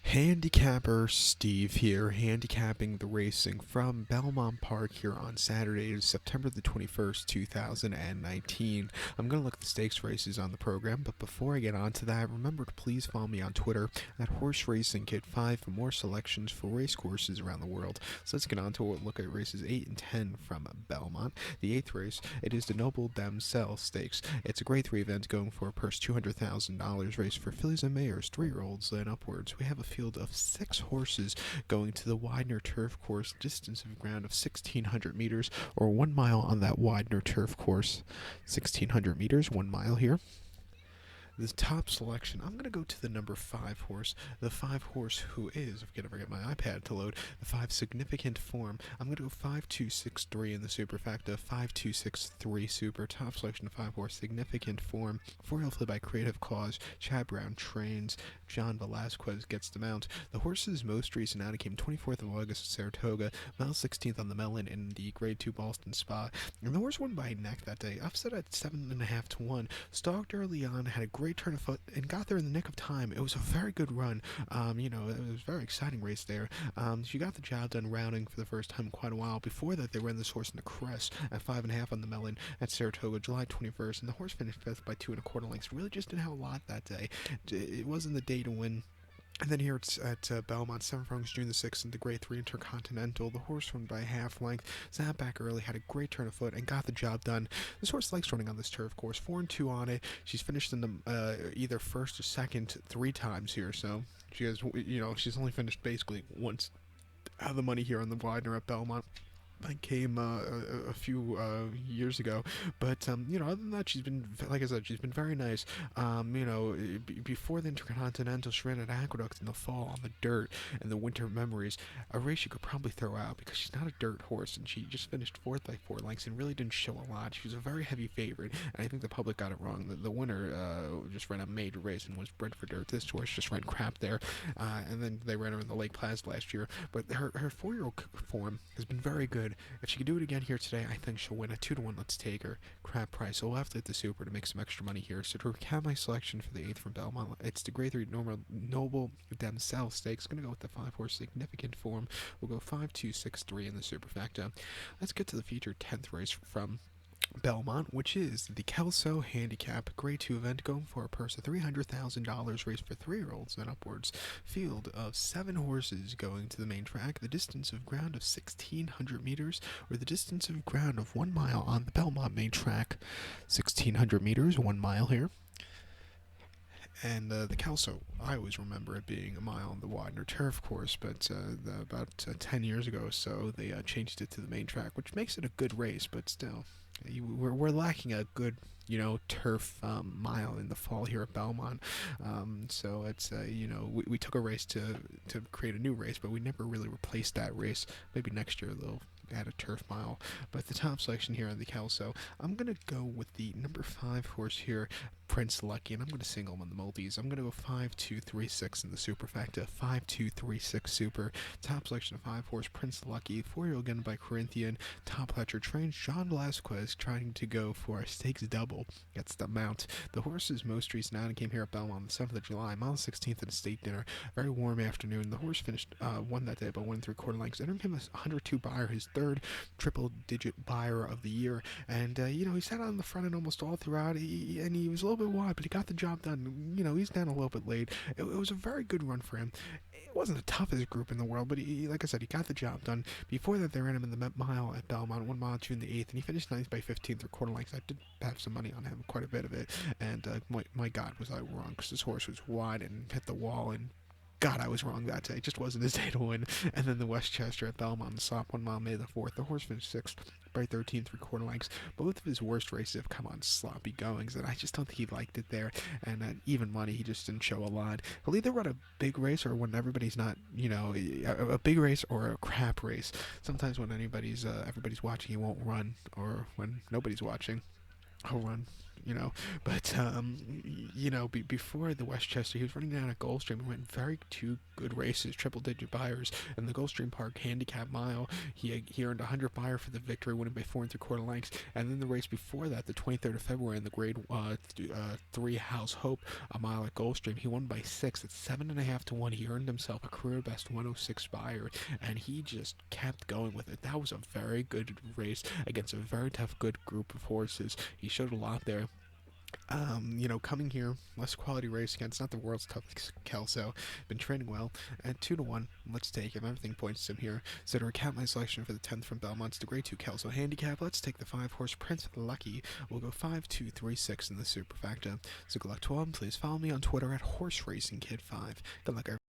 Handicapper Steve here, handicapping the racing from Belmont Park here on Saturday, September the 21st, 2019. I'm going to look at the stakes races on the program, but before I get on to that, remember to please follow me on Twitter at Horse Racing Kid 5 for more selections for race courses around the world. So let's get on to a look at races 8 and 10 from Belmont. The 8th race, it is the Nobel Damsel Stakes. It's a grade 3 event going for a purse $200,000 race for fillies and mares, 3-year-olds and upwards. We have a field of 6 horses going to the Widener Turf Course, distance of ground of 1,600 meters or 1 mile on that Widener Turf Course. 1,600 meters, 1 mile here. The top selection, I'm going to go to the number 5 horse. The 5 horse who is, if I can ever get my iPad to load, the 5 significant form. I'm going to go 5263 in the superfecta, 5263 super. Top selection of 5 horse, significant form. 4-year-old play by Creative Cause. Chad Brown trains. John Velasquez gets the mount. The horse's most recent outing came 24th of August at Saratoga, mile 16th on the Melon in the Grade 2 Boston Spa. And the horse won by neck that day, upset at 7.5 to 1. Stalked early on, had a great turn of foot, and got there in the nick of time. It was a very good run. It was a very exciting race there. She got the job done rounding for the first time in quite a while. Before that, they ran this horse in the crest at 5.5 on the Melon at Saratoga, July 21st, and the horse finished 5th by 2.25 lengths. Really just didn't have a lot that day. It wasn't the day to win. And then here it's at Belmont, 7 furlongs, June the 6th, in the Grade 3 Intercontinental. The horse won by half length, sat back early, had a great turn of foot, and got the job done. This horse likes running on this turf course, 4-2 on it. She's finished in the either first or second 3 times here, so she has, she's only finished basically once out of the money here on the Widener at Belmont. I came a few years ago, but other than that, she's been, like I said, she's been very nice. Before the Intercontinental, she ran at Aqueduct in the fall on the dirt and the Winter Memories, a race you could probably throw out because she's not a dirt horse, and she just finished 4th by 4 lengths and really didn't show a lot. She was a very heavy favorite, and I think the public got it wrong. The winner just ran a major race and was bred for dirt. This horse just ran crap there, and then they ran her in the Lake Placid last year. But her 4-year-old form has been very good. If she can do it again here today, I think she'll win. At 2-1, let's take her. Crap price. So we'll have to hit the super to make some extra money here. So to recap my selection for the 8th from Belmont, it's the Grade 3 Nobel Damsel Stakes. Going to go with the 5 horse significant form. We'll go 5263 in the superfecta. Let's get to the featured 10th race from Belmont, which is the Kelso Handicap Grade 2 event going for a purse of $300,000 race for 3-year-olds and upwards. Field of 7 horses going to the main track, the distance of ground of 1,600 meters, or the distance of ground of 1 mile on the Belmont main track. 1,600 meters, 1 mile here. And the Kelso, I always remember it being a mile on the Widener Turf Course, but about 10 years ago or so, they changed it to the main track, which makes it a good race, but still, we're lacking a good, turf mile in the fall here at Belmont. So it's, we took a race to create a new race, but we never really replaced that race. Maybe next year they'll add a turf mile. But the top selection here on the Kelso, I'm going to go with the number 5 horse here, Prince Lucky, and I'm going to single him on the multis. I'm going to go 5236 in the superfecta, 5236 super. Top selection of 5 horse, Prince Lucky, 4-year-old again by Corinthian. Top Pletcher trains John Velasquez, trying to go for a stakes double. Gets the mount. The horse's most recent outing came here at Belmont on the 7th of July, mile 16th at a state dinner. Very warm afternoon. The horse finished won that day by 1 3/4 lengths. Entered him as 102 buyer, his 3rd triple-digit buyer of the year. And he sat on the front end almost all throughout. And he was a little bit wide, but he got the job done. He's down a little bit late. It was a very good run for him. It wasn't the toughest group in the world, but like I said, he got the job done. Before that, they ran him in the mile at Belmont, 1 mile, June the 8th, and he finished 9th by 15 3/4 lengths. I did have some money on him, quite a bit of it, and my God, was I wrong, because this horse was wide and hit the wall, and God, I was wrong that day. It just wasn't his day to win. And then the Westchester at Belmont, the slop 1 mile, May the 4th. The horse finished 6th by 13 3/4 lengths. Both of his worst races have come on sloppy goings, and I just don't think he liked it there. And at even money, he just didn't show a lot. He'll either run a big race or when everybody's not, a big race or a crap race. Sometimes when everybody's watching, he won't run, or when nobody's watching, he'll run. But before the Westchester, he was running down at Gulfstream. He went two good races, triple-digit buyers. In the Gulfstream Park Handicap Mile, he earned 100 buyer for the victory, winning by 4 3/4 lengths. And then the race before that, the 23rd of February, in the Grade 3 House Hope, a mile at Gulfstream, he won by 6. It's 7.5 to 1. He earned himself a career best 106 buyer, and he just kept going with it. That was a very good race against a very tough, good group of horses. He showed a lot there. Coming here, less quality race against not the world's toughest Kelso. Been training well at 2 to 1. Let's take him. Everything points to him here. So to recap my selection for the 10th from Belmont, the Grade 2 Kelso Handicap. Let's take the 5-horse Prince Lucky. We'll go 5, 2, 3, 6 in the superfecta. So good luck to all. Please follow me on Twitter at HorseRacingKid5. Good luck, everyone.